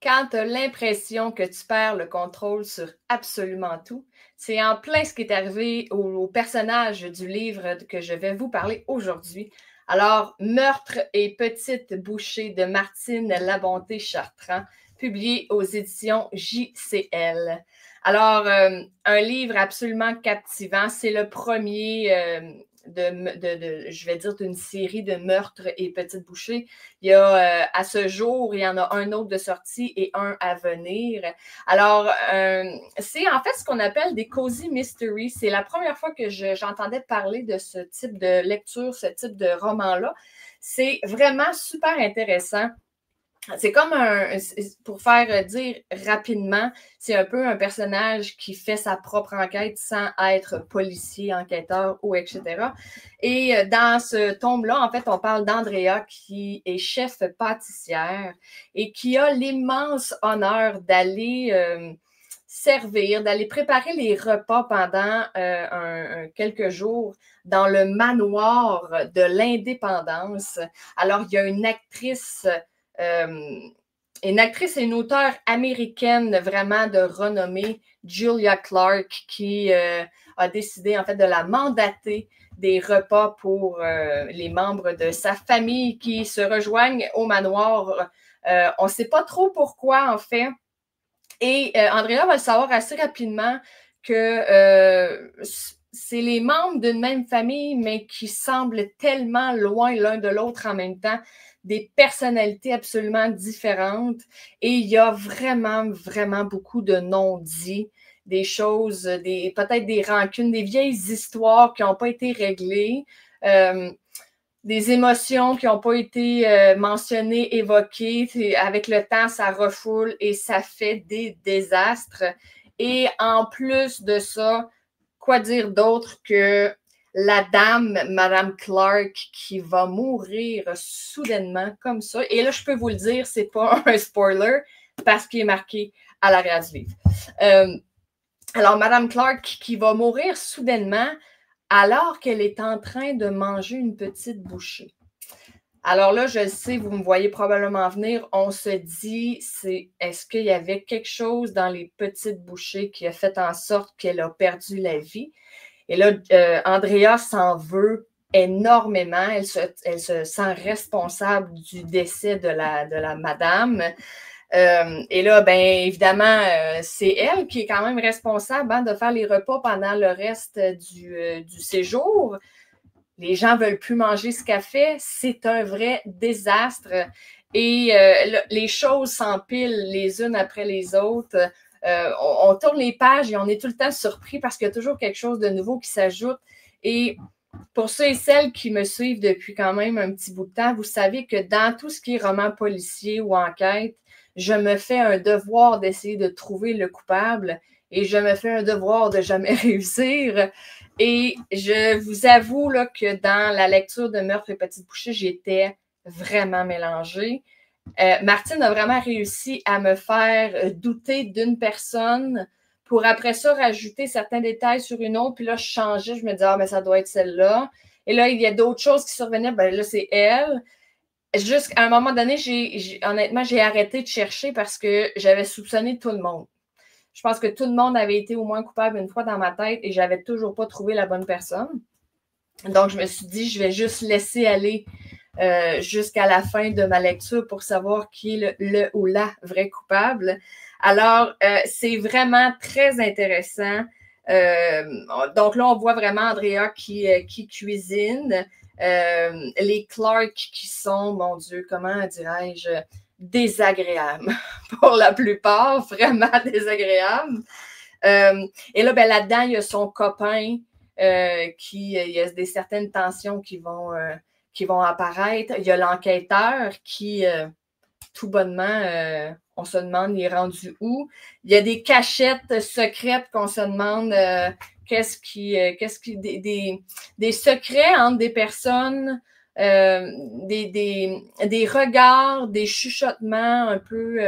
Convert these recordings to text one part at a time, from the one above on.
Quand tu as l'impression que tu perds le contrôle sur absolument tout, c'est en plein ce qui est arrivé au personnage du livre que je vais vous parler aujourd'hui. Alors, Meurtre et petite bouchée de Martine Labonté-Chartrand, publié aux éditions JCL. Alors, un livre absolument captivant. C'est le premier je vais dire, d'une série de meurtres et petites bouchées. Il y a, à ce jour, il y en a un autre de sortie et un à venir. Alors, c'est en fait ce qu'on appelle des cozy mysteries. C'est la première fois que j'entendais parler de ce type de lecture, ce type de roman-là. C'est vraiment super intéressant. C'est comme pour faire dire rapidement, c'est un peu un personnage qui fait sa propre enquête sans être policier, enquêteur ou etc. Et dans ce tome-là, en fait, on parle d'Andrea qui est chef pâtissière et qui a l'immense honneur d'aller servir, d'aller préparer les repas pendant quelques jours dans le manoir de l'Indépendance. Alors, il y a une actrice et une auteure américaine vraiment de renommée, Julia Clark, qui a décidé en fait de la mandater des repas pour les membres de sa famille qui se rejoignent au manoir. On ne sait pas trop pourquoi en fait. Et Andrea va le savoir assez rapidement que c'est les membres d'une même famille, mais qui semblent tellement loin l'un de l'autre en même temps, des personnalités absolument différentes. Et il y a vraiment, vraiment beaucoup de non-dits, des choses, peut-être des rancunes, des vieilles histoires qui n'ont pas été réglées. Des émotions qui n'ont pas été mentionnées, évoquées. Avec le temps, ça refoule et ça fait des désastres. Et en plus de ça, quoi dire d'autre que la dame, Madame Clark, qui va mourir soudainement comme ça. Et là, je peux vous le dire, c'est pas un spoiler parce qu'il est marqué à l'arrière du livre. Alors, Madame Clark qui va mourir soudainement alors qu'elle est en train de manger une petite bouchée. Alors là, je le sais, vous me voyez probablement venir, on se dit, est-ce qu'il y avait quelque chose dans les petites bouchées qui a fait en sorte qu'elle a perdu la vie? Et là, Andrea s'en veut énormément, elle se sent responsable du décès de la madame. Et là, bien évidemment, c'est elle qui est quand même responsable de faire les repas pendant le reste du séjour. Les gens ne veulent plus manger ce qu'elle fait. C'est un vrai désastre. Et les choses s'empilent les unes après les autres. On tourne les pages et on est tout le temps surpris parce qu'il y a toujours quelque chose de nouveau qui s'ajoute. Et pour ceux et celles qui me suivent depuis quand même un petit bout de temps, vous savez que dans tout ce qui est roman policier ou enquête, je me fais un devoir d'essayer de trouver le coupable et je me fais un devoir de jamais réussir. Et je vous avoue là, que dans la lecture de Meurtre et Petite Bouchée, j'étais vraiment mélangée. Martine a vraiment réussi à me faire douter d'une personne pour après ça rajouter certains détails sur une autre. Puis là, je changeais, je me disais, ah, mais ça doit être celle-là. Et là, il y a d'autres choses qui survenaient, ben là, c'est elle. Jusqu'à un moment donné, honnêtement, j'ai arrêté de chercher parce que j'avais soupçonné tout le monde. Je pense que tout le monde avait été au moins coupable une fois dans ma tête et j'avais toujours pas trouvé la bonne personne. Donc, je me suis dit, je vais juste laisser aller jusqu'à la fin de ma lecture pour savoir qui est le ou la vraie coupable. Alors, c'est vraiment très intéressant. Donc là, on voit vraiment Andrea qui cuisine. Les Clark qui sont, mon Dieu, comment dirais-je, désagréables pour la plupart, vraiment désagréables. Et là, ben, là-dedans, il y a son copain il y a certaines tensions qui vont apparaître. Il y a l'enquêteur qui, tout bonnement, on se demande, il est rendu où. Il y a des cachettes secrètes qu'on se demande des secrets entre des personnes, des regards, des chuchotements un peu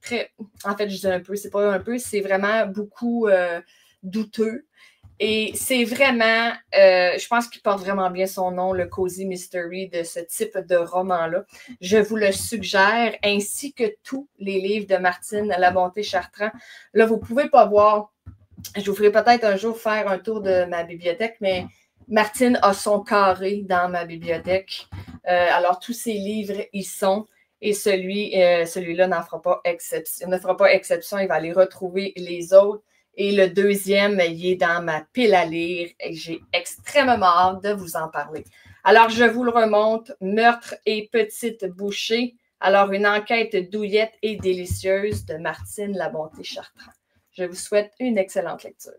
très. En fait, je dis un peu, c'est pas un peu, c'est vraiment beaucoup douteux. Et c'est vraiment, je pense qu'il porte vraiment bien son nom, le Cozy Mystery de ce type de roman-là. Je vous le suggère, ainsi que tous les livres de Martine Labonté-Chartrand. Là, vous ne pouvez pas voir, je vous ferai peut-être un jour faire un tour de ma bibliothèque, mais Martine a son carré dans ma bibliothèque. Alors, tous ses livres y sont. Et celui-là n'en fera pas exception. Ne fera pas exception. Il va aller retrouver les autres. Et le deuxième, il est dans ma pile à lire et j'ai extrêmement hâte de vous en parler. Alors, je vous le remonte, Meurtre et petite bouchée. Alors, une enquête douillette et délicieuse de Martine Labonté-Chartrand. Je vous souhaite une excellente lecture.